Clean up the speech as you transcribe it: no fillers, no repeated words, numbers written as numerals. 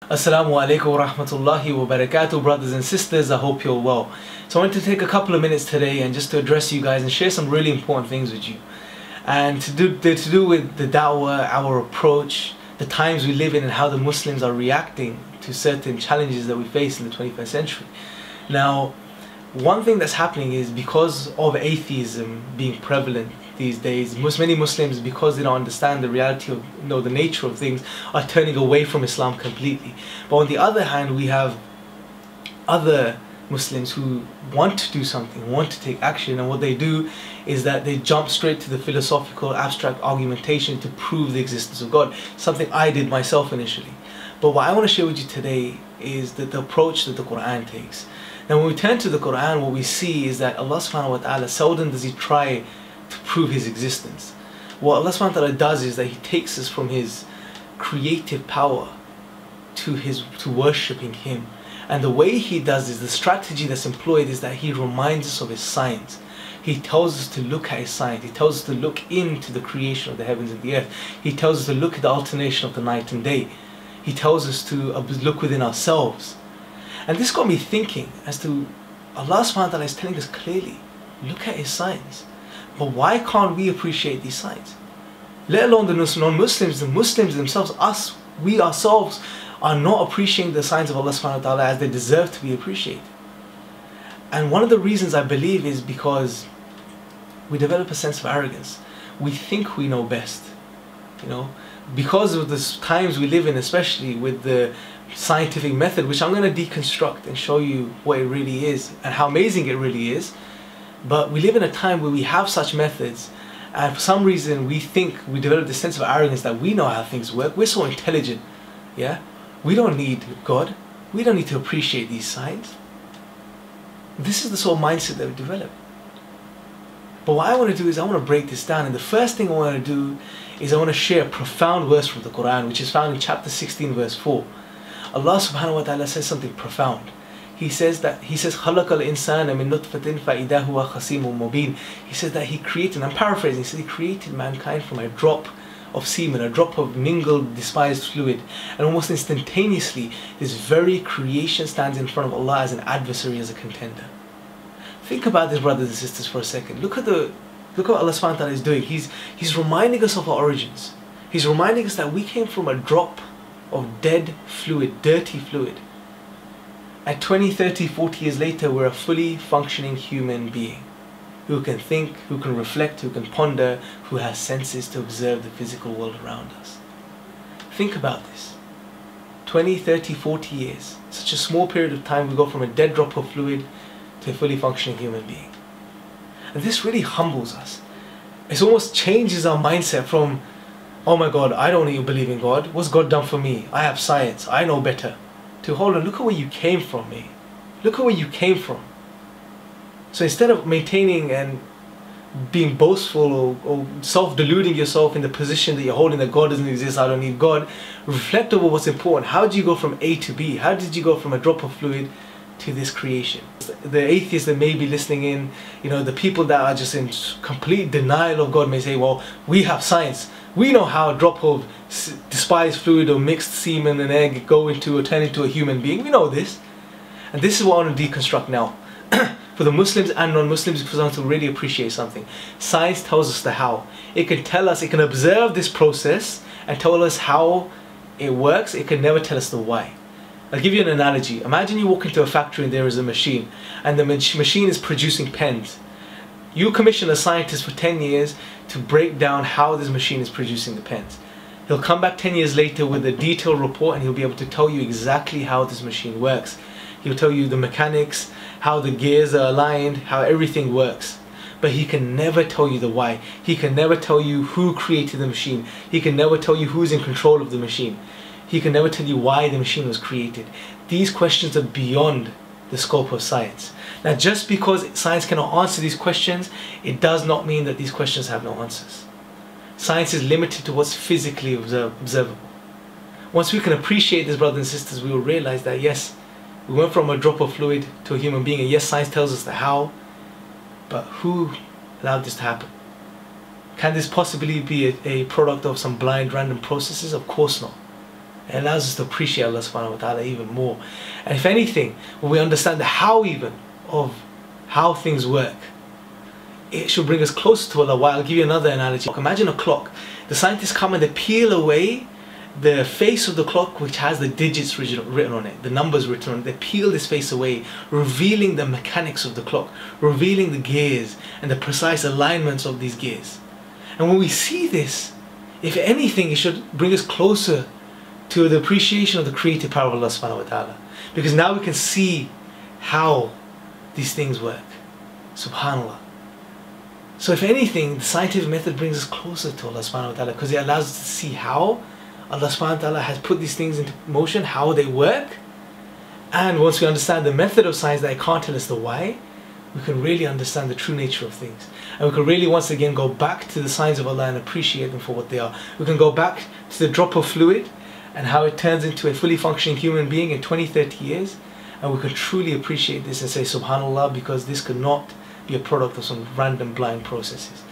Assalamu alaikum wa rahmatullahi wa barakatuh, brothers and sisters. I hope you're well. So I want to take a couple of minutes today and just to address you guys and share some really important things with you. And to do with the da'wah, our approach, the times we live in and how the Muslims are reacting to certain challenges that we face in the 21st century. Now, one thing that's happening is because of atheism being prevalent these days, many Muslims, because they don't understand the reality of the nature of things, are turning away from Islam completely. But on the other hand, we have other Muslims who want to do something, want to take action, and what they do is that they jump straight to the philosophical, abstract argumentation to prove the existence of God, something I did myself initially. But what I want to share with you today is that the approach that the Quran takes. Now when we turn to the Quran, what we see is that Allah subhanahu wa ta'ala, seldom does He try to prove His existence. What Allah subhanahu wa ta'ala does is that He takes us from His creative power to worshipping Him. And the way He does is, the strategy that's employed is that He reminds us of His signs. He tells us to look at His signs. He tells us to look into the creation of the heavens and the earth. He tells us to look at the alternation of the night and day. He tells us to look within ourselves. And this got me thinking as to Allah subhanahu wa ta'ala is telling us clearly, look at His signs. But why can't we appreciate these signs? Let alone the non-Muslims, the Muslims themselves, we ourselves are not appreciating the signs of Allah subhanahu wa ta'ala as they deserve to be appreciated. And one of the reasons I believe is because we develop a sense of arrogance. We think we know best, because of the times we live in, especially with the scientific method, which I'm going to deconstruct and show you what it really is and how amazing it really is. But we live in a time where we have such methods, and for some reason we think we develop this sense of arrogance that we know how things work. We're so intelligent, we don't need God, we don't need to appreciate these signs. This is the sort of mindset that we develop. But what I want to do is I want to break this down, and the first thing I want to do is I want to share a profound verse from the Quran, which is found in chapter 16 verse 4. Allah subhanahu wa ta'ala says something profound. He says خَلَقَ الْإِنسَانَ مِن نُطْفَةٍ فَإِذَا هُوَ خَصِيمٌ مُبِينٌ. He says that He created, and I'm paraphrasing, He said He created mankind from a drop of semen, a drop of mingled, despised fluid, and almost instantaneously this very creation stands in front of Allah as an adversary, as a contender. Think about this, brothers and sisters, for a second. Look what Allah subhanahu wa ta'ala is doing. He's reminding us of our origins. He's reminding us that we came from a drop of dead fluid, dirty fluid. At 20, 30, 40 years later, we're a fully functioning human being who can think, who can reflect, who can ponder, who has senses to observe the physical world around us. Think about this. 20, 30, 40 years. Such a small period of time, we go from a dead drop of fluid to a fully functioning human being. And this really humbles us. It almost changes our mindset from, oh my God, I don't even believe in God. What's God done for me? I have science. I know better. To hold on, look at where you came from, mate. Look at where you came from. So instead of maintaining and being boastful or self-deluding yourself in the position that you're holding that God doesn't exist, I don't need God, reflect over what's important. How did you go from A to B? How did you go from a drop of fluid to this creation? The atheists that may be listening in, the people that are just in complete denial of God may say, well, we have science. We know how a drop of despised fluid or mixed semen and egg turn into a human being. We know this. And this is what I want to deconstruct now. For the Muslims and non-Muslims, because I want to really appreciate something. Science tells us the how. It can tell us, it can observe this process and tell us how it works. It can never tell us the why. I'll give you an analogy. Imagine you walk into a factory and there is a machine, and the machine is producing pens. You commission a scientist for 10 years to break down how this machine is producing the pens. He'll come back 10 years later with a detailed report, and he'll be able to tell you exactly how this machine works. He'll tell you the mechanics, how the gears are aligned, how everything works. But he can never tell you the why. He can never tell you who created the machine. He can never tell you who's in control of the machine. He can never tell you why the machine was created. These questions are beyond the scope of science. Now, just because science cannot answer these questions, it does not mean that these questions have no answers. Science is limited to what's physically observable. Once we can appreciate this, brothers and sisters, we will realize that yes, we went from a drop of fluid to a human being, and yes, science tells us the how, but who allowed this to happen? Can this possibly be a product of some blind random processes? Of course not. It allows us to appreciate Allah subhanahu wa ta'ala even more. And if anything, when we understand the how even of how things work, it should bring us closer to Allah. Why? I'll give you another analogy. Imagine a clock. The scientists come and they peel away the face of the clock which has the digits written on it, the numbers written on it. They peel this face away, revealing the mechanics of the clock, revealing the gears and the precise alignments of these gears. And when we see this, if anything, it should bring us closer to the appreciation of the creative power of Allah subhanahu wa ta'ala. Because now we can see how these things work. Subhanallah. So if anything, the scientific method brings us closer to Allah subhanahu wa ta'ala, because it allows us to see how Allah subhanahu wa ta'ala has put these things into motion, how they work. And once we understand the method of science that it can't tell us the why, we can really understand the true nature of things. And we can really once again go back to the signs of Allah and appreciate them for what they are. We can go back to the drop of fluid and how it turns into a fully functioning human being in 20, 30 years. And we can truly appreciate this and say, subhanallah, because this could not be a product of some random blind processes.